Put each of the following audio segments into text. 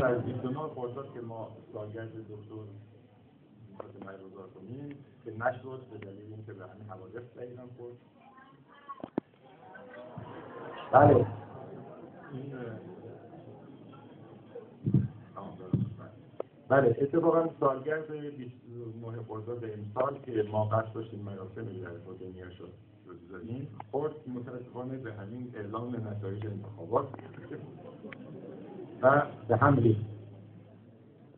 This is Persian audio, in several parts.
از 29 خرداد که ما سالگرد دکتر فاطمه برگزار کنیم که نشد به دلیل اینکه به همین حوادث دقیقاً خورد. بله بله اتفاقا سالگرد 29 خرداد امسال که ما قصد داشتیم مراسمی در دنیا شد بگذاریم خورد متاسفانه به همین اعلام نتایج انتخابات و به هم ریخت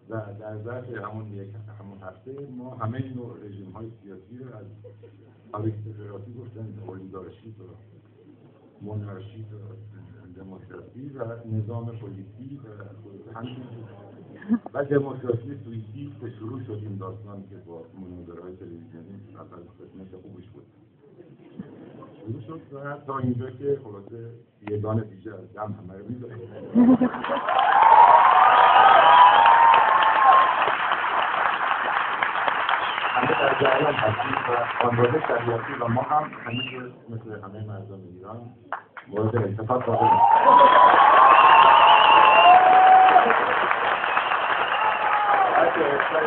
و در ظرف همون هفته ما همه نوع رژیم های سیاسی رو از آریستوکراسی گفتن اولیگارشی و مونارشی و دموکراسی و نظام پلیسی و دموکراسی سوئیسی که شروع شد این داستان که با مناظره‌های تلویزیونی اول خدمت خوبش بود شروع شد و تا اینجا که خلاصه یگان دیگه از دم همه رو می‌ذاره. همه در جریان هستیم و خانواده شریعتی و ما هم همیشه مثل همه مردم ایران مورد التفات واقع می‌شیم.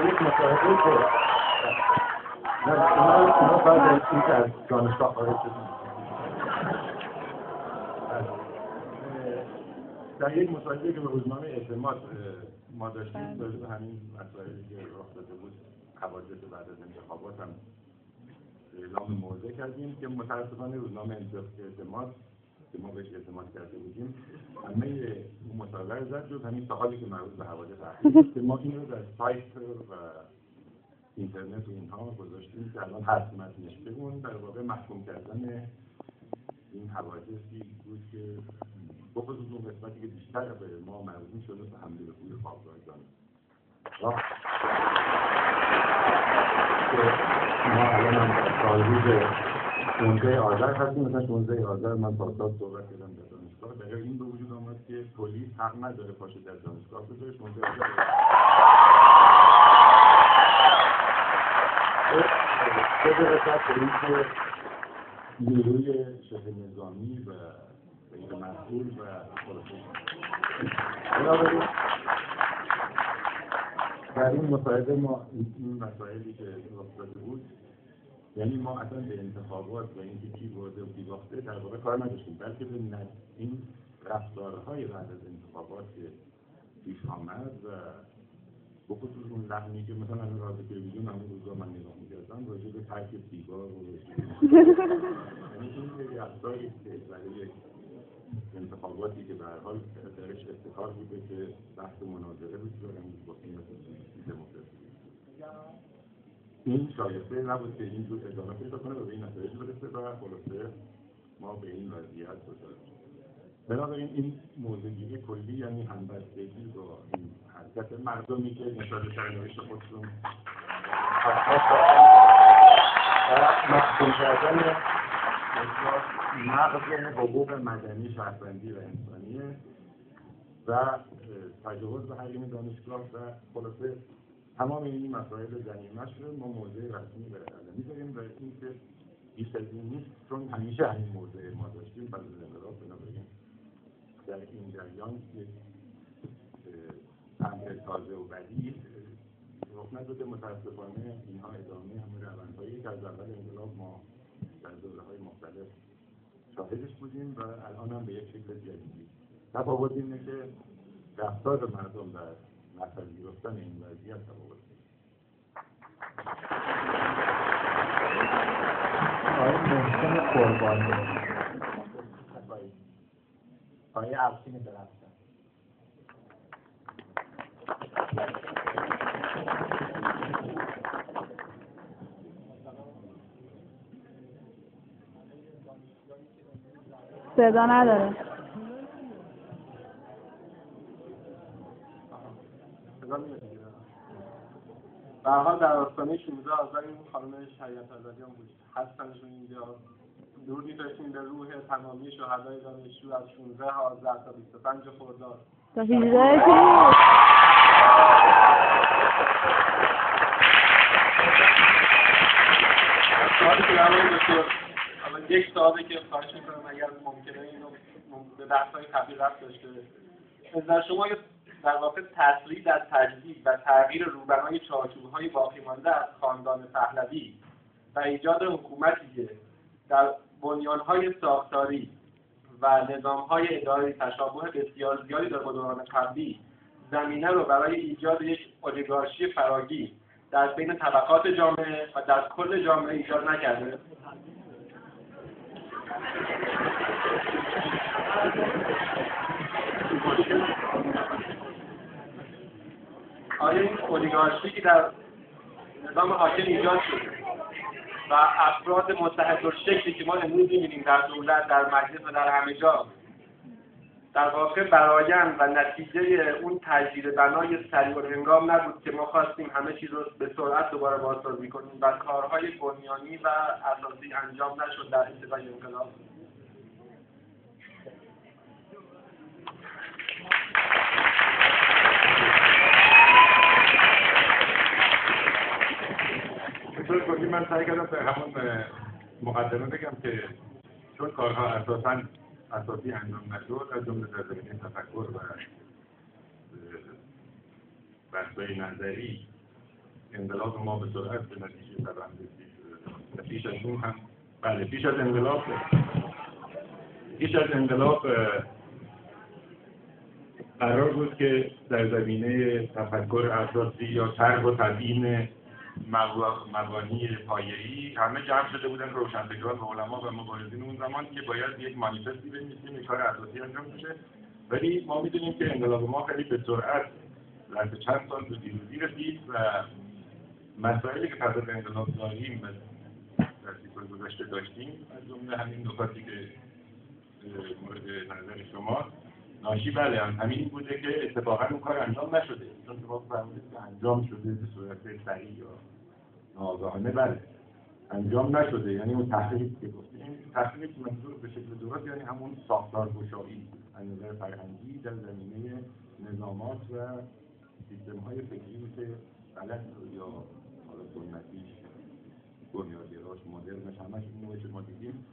یک مصاحبه که شما باید این که از دانشگاه خارج شدیم در یک مصاحبه که به روزنامه اعتماد ما داشتیم راجع به همین مسائلی که رخ داده بود حوادث بعد از انتخابات هم اعلام موضع کردیم که متاسفانه روزنامه اعتماد که ما بهش اعتماد کرده بودیم همه اون مطالعه رو زد جز همین سوالی که مربوط به حوادث اخیر که ما این رو در سایت و اینترنت و اینها گذاشتیم که الان هست متنش بگون در واقع محکوم کردن این حوادثی بود که بخصوص اون قسمتی که بیشتر به ما مربوط می‌شد به حمله به کوی خوابگاهیان ما الان هم سالروز 16 آذر هستیم. مثلا 16 آذر من پاسدار صحبت کردم در دانشگاه در این به وجود آمد که پلیس حق نداره پاشه در دانشگاه بذاره 16 آذر به رسد به این که نیروی شبه نظامی و غیر مسئول و بنابراین در این مصاحبه ما این مسائلی که افتاده بود یعنی ما اصلا به انتخابات و اینکه کی برده و کی باخته در واقع کار نداشتیم بلکه به این رفتارهای بعد از انتخابات که پیش آمد و بخصوص اون لحنی که مثلا از رادیو تلویزیون همون روزا من نگاه می‌کردم راجع به ترک سیگار و یعنی این رفتاری که برای انتخاباتی که به هر حال درش افتخار بوده که بحث مناظره بگذارم با دموکراسی این شایسته نبود که این جور ادامه پیدا کنه و به این نتایج برسه و خلاصه ما به این وضعیت دچار شدیم. بنابراین این موضوعگیری کلی یعنی همبستگی با این حرکت مردمی که نسبت به سرنوشت خودشون و محکوم کردن نقض حقوق مدنی شهروندی و انسانیه و تجاوز به حریم دانشگاه و خلاصه تمام این مسائل جریمه‌اش رو ما موضع رسمی به عمل می‌ذاریم و اینکه بیش از این نیست چون همیشه همین موضع ما داشتیم بعد از انقلاب. بنابراین در این جریان که امر تازه و بدیع رخ نداده متاسفانه اینها ادامه همون روندهایی که از اول انقلاب ما در دوره‌های مختلف شاهدش بودیم و الان هم به یک شکل جدیدی. تفاوت اینه که رفتار مردم در نپذیرفتن این وضعیت تفاوت آقای محسن قربانی آقای افشین درختان صدا نداره. به هر حال در آستانه 16 آذر این خانم شریعت آزادیان بود هستنشون اینجا درودی داشتیم به روح تمامی شهدای دانشجو از 16 آذر تا 25 خرداد تا 18 تیر سوالی که در مورد دکتر اول یک سوالی که خواهش می‌کنم اگر ممکنه اینو به بحث‌های قبلی رفت داشته در شما در واقع تسلید از تجدید و تغییر روبنای چارچوب‌های باقی مانده از خاندان پهلوی و ایجاد حکومتی که در بنیان‌های ساختاری و نظام‌های اداری تشابه بسیار زیادی دارد با دوران قبلی، زمینه رو برای ایجاد یک اولیگارشی فراگیر در بین طبقات جامعه و در کل جامعه ایجاد نکرده. آیا این اولیگارشی که در نظام حاکم ایجاد شده و افراد متحدالشکلی که ما امروز می‌بینیم در دولت، در مجلس و در همه جا، در واقع برآیند و نتیجه اون تجدید بنای سریع الهنگام نبود که ما خواستیم همه چیز رو به سرعت دوباره بازسازی کنیم و کارهای بنیانی و اساسی انجام نشد در ابتدای انقلاب؟ من سعی کردم به همون مقدمه بگم که چون کارها اساسی انجام نشد، از جمله در زمینه تفکر و بحث‌های نظری، انقلاب ما به سرعت به نتیجه طبعا رسید. پیش از اون هم پیش از انقلاب قرار بود که در زمینه تفکر اساسی یا طرح و تدوین مبانی پایه‌ای همه جمع شده بودن، روشنفکران و علما و مبارزین اون زمان، که باید یک مانیفستی بنویسیم، یک کار اساسی انجام بشه. ولی ما می‌دونیم که انقلاب ما خیلی به سرعت ظرف چند سال به پیروزی رسید و مسائلی که پس از انقلاب داریم در سیکل گذشته داشتیم، از جمله همین نکاتی که مورد نظر شما ناشی همین بوده که اتفاقا اون کار انجام نشده، چون شما فرمودید که انجام شده به صورت سریع یا ناگهانه. انجام نشده، یعنی اون تحقیقی که گفتیم، تحقیقی که منظور به شکل درست یعنی همون ساختارگشایی از نظر فرهنگی در زمینه نظامات و سیستم‌های فکری که غلط یا حالا سنتی، بنیادگراش، مدرنش، همش این نوعی که ما دیدیم،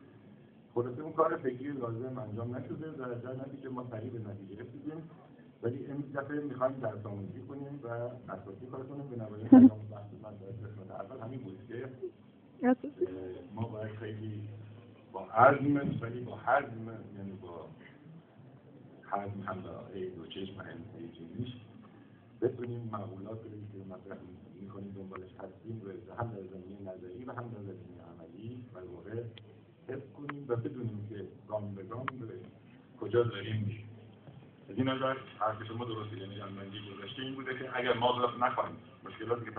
خلاصه اون کار فکری لازم انجام نشده و در نتیجه ما سریع به نتیجه رسیدیم. ولی این دفعه می‌خوایم درس‌آموزی کنیم و اساسی کار کنیم. به نوبت بحث من در قسمت اول همین بود که ما باید خیلی با عزم، ولی با حزم، یعنی با حزم هم با عید و چشم نیست، بتونیم معقولات رو که مطرح می‌کنیم دنبالش هستیم و هم در زمینه نظری و هم در زمینه عملی و واقع حفظ کنیم و بدونیم که گام به گام به کجا داریم میریم. از این نظر حرف شما درسته، یعنی جنبندی گذشته این بوده که اگر ما نخواهیم مشکلاتی که